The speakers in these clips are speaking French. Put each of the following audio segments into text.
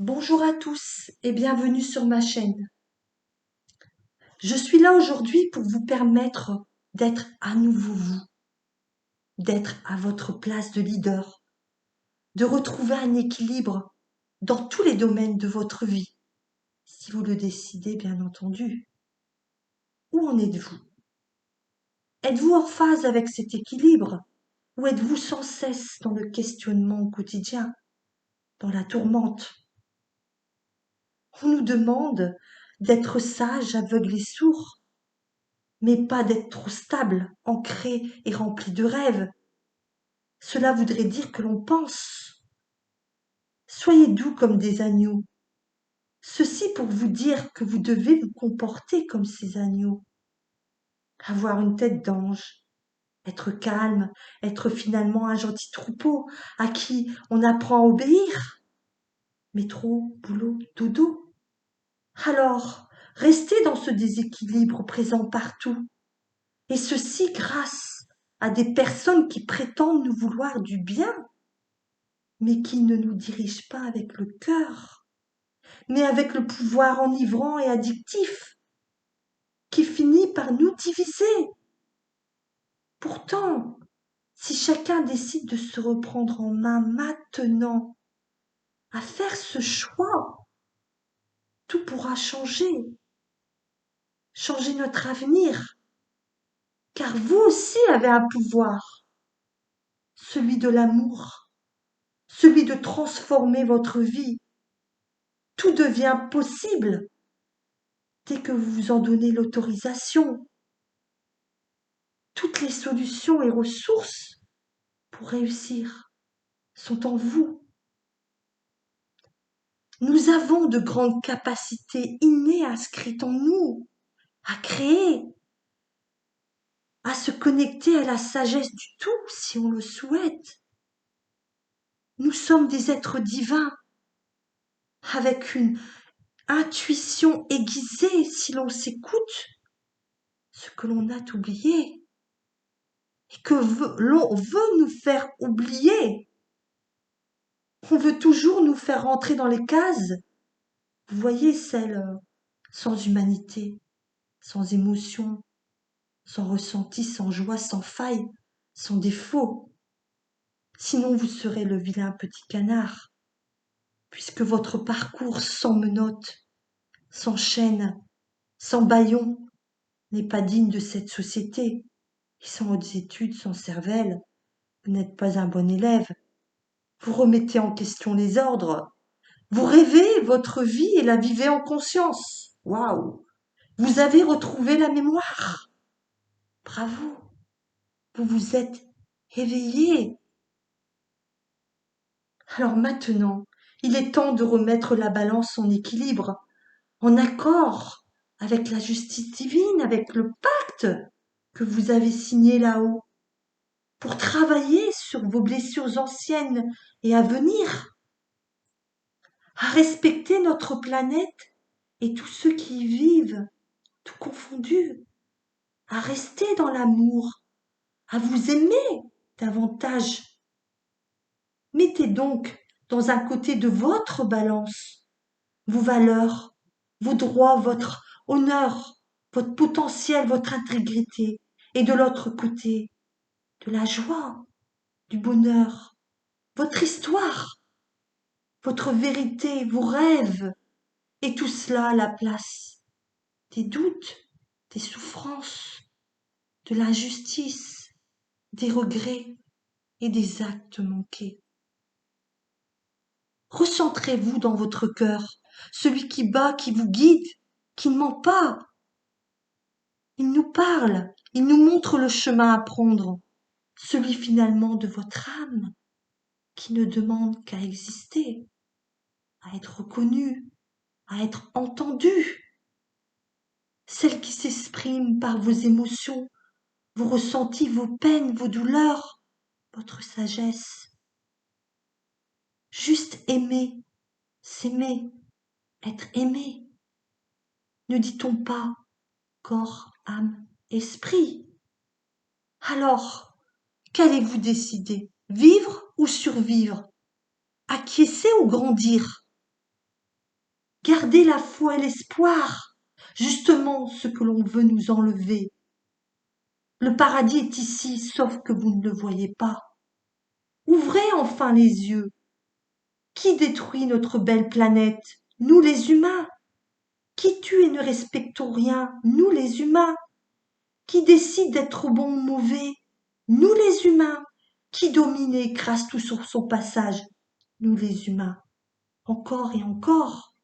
Bonjour à tous et bienvenue sur ma chaîne. Je suis là aujourd'hui pour vous permettre d'être à nouveau vous, d'être à votre place de leader, de retrouver un équilibre dans tous les domaines de votre vie, si vous le décidez bien entendu. Où en êtes-vous? Êtes-vous en phase avec cet équilibre ou êtes-vous sans cesse dans le questionnement au quotidien, dans la tourmente? On nous demande d'être sage, aveugle et sourd, mais pas d'être trop stable, ancré et rempli de rêves. Cela voudrait dire que l'on pense. Soyez doux comme des agneaux. Ceci pour vous dire que vous devez vous comporter comme ces agneaux. Avoir une tête d'ange, être calme, être finalement un gentil troupeau à qui on apprend à obéir. Métro, boulot, dodo. Alors, restez dans ce déséquilibre présent partout. Et ceci grâce à des personnes qui prétendent nous vouloir du bien, mais qui ne nous dirigent pas avec le cœur, mais avec le pouvoir enivrant et addictif, qui finit par nous diviser. Pourtant, si chacun décide de se reprendre en main maintenant, à faire ce choix, tout pourra changer, changer notre avenir, car vous aussi avez un pouvoir, celui de l'amour, celui de transformer votre vie. Tout devient possible dès que vous vous en donnez l'autorisation. Toutes les solutions et ressources pour réussir sont en vous. Nous avons de grandes capacités innées inscrites en nous, à créer, à se connecter à la sagesse du tout si on le souhaite. Nous sommes des êtres divins, avec une intuition aiguisée si l'on s'écoute, ce que l'on a oublié et que l'on veut nous faire oublier. On veut toujours nous faire rentrer dans les cases. Vous voyez, celles sans humanité, sans émotion, sans ressenti, sans joie, sans faille, sans défaut. Sinon vous serez le vilain petit canard, puisque votre parcours sans menottes, sans chaîne, sans bâillon n'est pas digne de cette société. Et sans hautes études, sans cervelle, vous n'êtes pas un bon élève. Vous remettez en question les ordres. Vous rêvez votre vie et la vivez en conscience. Waouh! Vous avez retrouvé la mémoire. Bravo! Vous vous êtes éveillé. Alors maintenant, il est temps de remettre la balance en équilibre, en accord avec la justice divine, avec le pacte que vous avez signé là-haut, pour travailler sur vos blessures anciennes et à venir, à respecter notre planète et tous ceux qui y vivent, tout confondu, à rester dans l'amour, à vous aimer davantage. Mettez donc dans un côté de votre balance vos valeurs, vos droits, votre honneur, votre potentiel, votre intégrité, et de l'autre côté, de la joie, du bonheur, votre histoire, votre vérité, vos rêves, et tout cela à la place des doutes, des souffrances, de l'injustice, des regrets et des actes manqués. Recentrez-vous dans votre cœur, celui qui bat, qui vous guide, qui ne ment pas. Il nous parle, il nous montre le chemin à prendre, celui finalement de votre âme, qui ne demande qu'à exister, à être reconnue, à être entendue, celle qui s'exprime par vos émotions, vos ressentis, vos peines, vos douleurs, votre sagesse. Juste aimer, s'aimer, être aimé. Ne dit-on pas corps, âme, esprit? Alors, qu'allez-vous décider? Vivre ou survivre? Acquiescer ou grandir? Gardez la foi et l'espoir, justement ce que l'on veut nous enlever. Le paradis est ici, sauf que vous ne le voyez pas. Ouvrez enfin les yeux. Qui détruit notre belle planète? Nous les humains. Qui tue et ne respectons rien? Nous les humains. Qui décide d'être bon ou mauvais? Nous les humains. Qui domine et écrase tout sur son passage? Nous les humains. Encore et encore.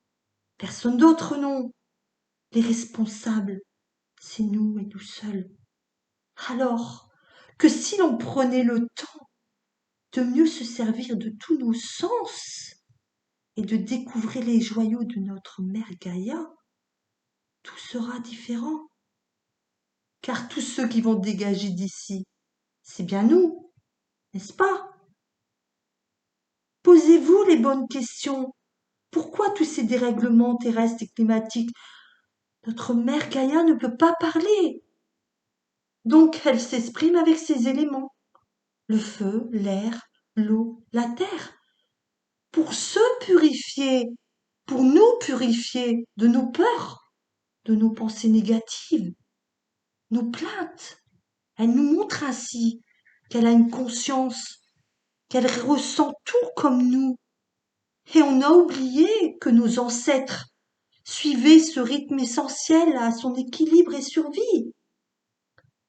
Personne d'autre, non. Les responsables, c'est nous et nous seuls. Alors que si l'on prenait le temps de mieux se servir de tous nos sens et de découvrir les joyaux de notre mère Gaïa, tout sera différent. Car tous ceux qui vont dégager d'ici, c'est bien nous, n'est-ce pas? Posez-vous les bonnes questions. Pourquoi tous ces dérèglements terrestres et climatiques? Notre mère Gaïa ne peut pas parler. Donc elle s'exprime avec ses éléments. Le feu, l'air, l'eau, la terre. Pour se purifier, pour nous purifier de nos peurs, de nos pensées négatives, nos plaintes. Elle nous montre ainsi qu'elle a une conscience, qu'elle ressent tout comme nous. Et on a oublié que nos ancêtres suivaient ce rythme essentiel à son équilibre et survie,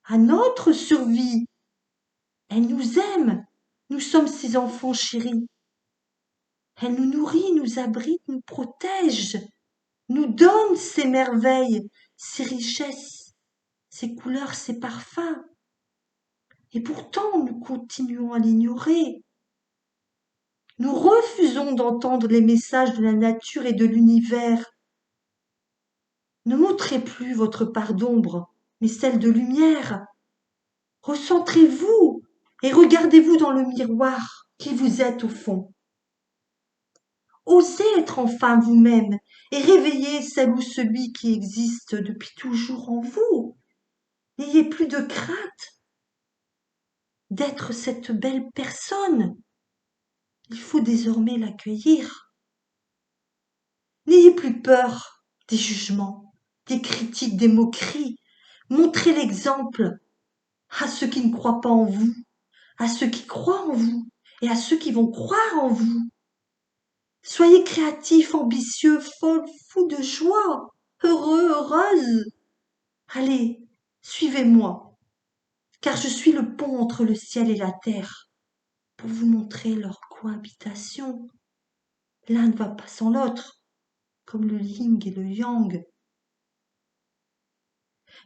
à notre survie. Elle nous aime, nous sommes ses enfants chéris. Elle nous nourrit, nous abrite, nous protège, nous donne ses merveilles, ses richesses, ses couleurs, ses parfums. Et pourtant, nous continuons à l'ignorer. Nous refusons d'entendre les messages de la nature et de l'univers. Ne montrez plus votre part d'ombre, mais celle de lumière. Recentrez-vous et regardez-vous dans le miroir qui vous êtes au fond. Osez être enfin vous-même et réveillez celle ou celui qui existe depuis toujours en vous. N'ayez plus de crainte d'être cette belle personne. Il faut désormais l'accueillir. N'ayez plus peur des jugements, des critiques, des moqueries. Montrez l'exemple à ceux qui ne croient pas en vous, à ceux qui croient en vous et à ceux qui vont croire en vous. Soyez créatifs, ambitieux, folles, fous de joie, heureux, heureuses. Allez, suivez-moi, car je suis le pont entre le ciel et la terre, pour vous montrer leur cohabitation. L'un ne va pas sans l'autre, comme le yin et le yang.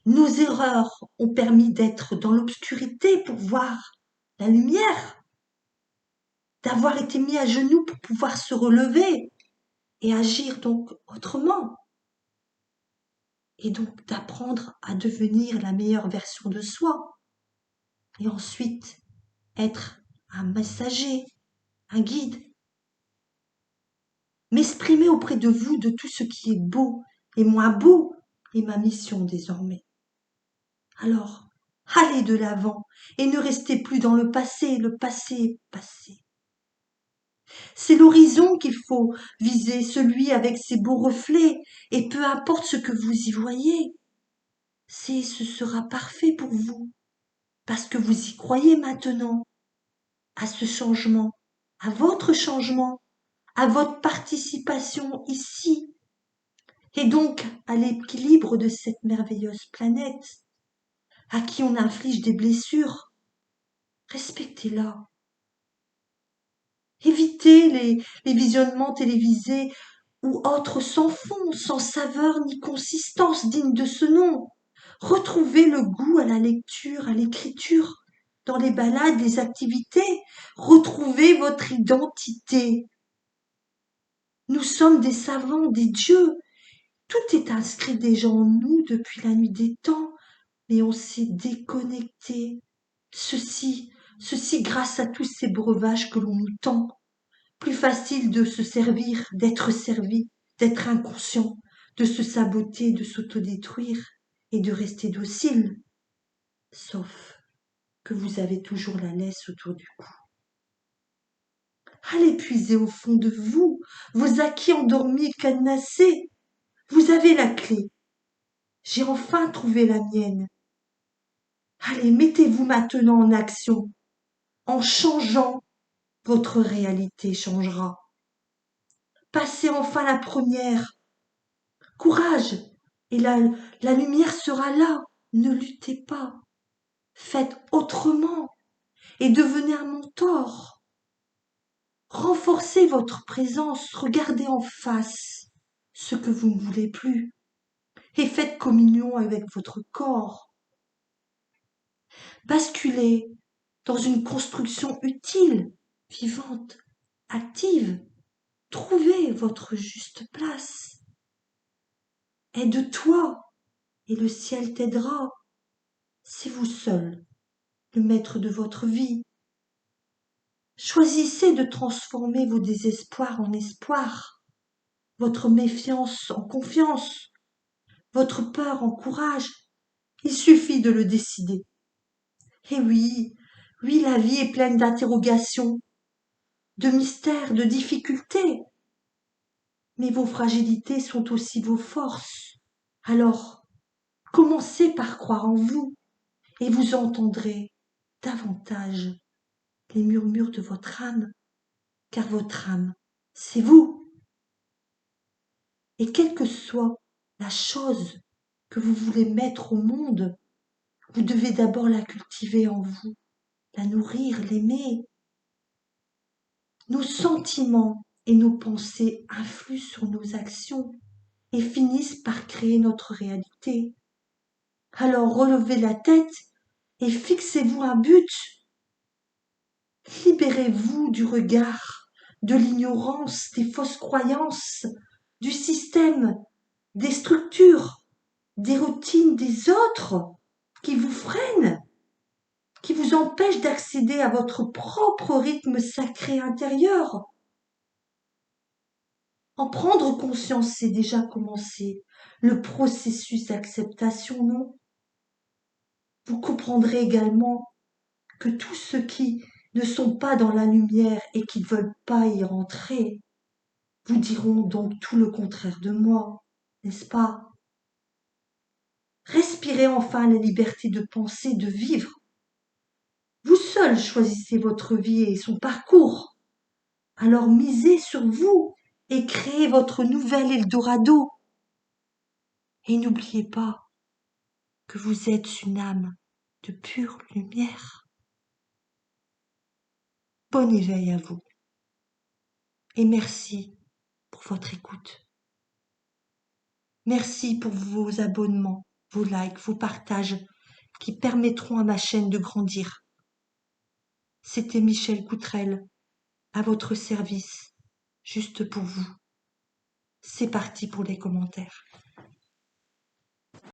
Nos erreurs ont permis d'être dans l'obscurité pour voir la lumière, d'avoir été mis à genoux pour pouvoir se relever et agir donc autrement. Et donc d'apprendre à devenir la meilleure version de soi. Et ensuite, être un messager, un guide. M'exprimer auprès de vous de tout ce qui est beau et moins beau est ma mission désormais. Alors, allez de l'avant et ne restez plus dans le passé passé. C'est l'horizon qu'il faut viser, celui avec ses beaux reflets, et peu importe ce que vous y voyez, ce sera parfait pour vous, parce que vous y croyez maintenant, à ce changement, à votre changement, à votre participation ici, et donc à l'équilibre de cette merveilleuse planète, à qui on inflige des blessures. Respectez-la. Évitez les visionnements télévisés ou autres sans fond, sans saveur ni consistance digne de ce nom. Retrouvez le goût à la lecture, à l'écriture, dans les balades, les activités. Retrouvez votre identité. Nous sommes des savants, des dieux. Tout est inscrit déjà en nous depuis la nuit des temps, mais on s'est déconnecté. Ceci grâce à tous ces breuvages que l'on nous tend. Plus facile de se servir, d'être servi, d'être inconscient, de se saboter, de s'autodétruire et de rester docile. Sauf que vous avez toujours la laisse autour du cou. Allez puiser au fond de vous vos acquis endormis, cadenassés. Vous avez la clé. J'ai enfin trouvé la mienne. Allez, mettez-vous maintenant en action. En changeant, votre réalité changera. Passez enfin la première. Courage, et la lumière sera là. Ne luttez pas. Faites autrement et devenez un mentor. Renforcez votre présence, regardez en face ce que vous ne voulez plus et faites communion avec votre corps. Basculez dans une construction utile, vivante, active. Trouvez votre juste place. Aide-toi et le ciel t'aidera. C'est vous seul, le maître de votre vie. Choisissez de transformer vos désespoirs en espoir, votre méfiance en confiance, votre peur en courage. Il suffit de le décider. Et oui, oui, la vie est pleine d'interrogations, de mystères, de difficultés. Mais vos fragilités sont aussi vos forces. Alors, commencez par croire en vous et vous entendrez davantage les murmures de votre âme, car votre âme, c'est vous. Et quelle que soit la chose que vous voulez mettre au monde, vous devez d'abord la cultiver en vous, la nourrir, l'aimer. Nos sentiments et nos pensées influent sur nos actions et finissent par créer notre réalité. Alors relevez la tête et fixez-vous un but. Libérez-vous du regard, de l'ignorance, des fausses croyances, du système, des structures, des routines des autres qui vous freinent, qui vous empêchent d'accéder à votre propre rythme sacré intérieur. En prendre conscience, c'est déjà commencer le processus d'acceptation, non? Vous comprendrez également que tous ceux qui ne sont pas dans la lumière et qui ne veulent pas y rentrer vous diront donc tout le contraire de moi, n'est-ce pas? Respirez enfin la liberté de penser, de vivre. Vous seul choisissez votre vie et son parcours. Alors misez sur vous et créez votre nouvel Eldorado. Et n'oubliez pas que vous êtes une âme de pure lumière. Bon éveil à vous et merci pour votre écoute. Merci pour vos abonnements, vos likes, vos partages qui permettront à ma chaîne de grandir. C'était Michel Coutrel, à votre service, juste pour vous. C'est parti pour les commentaires.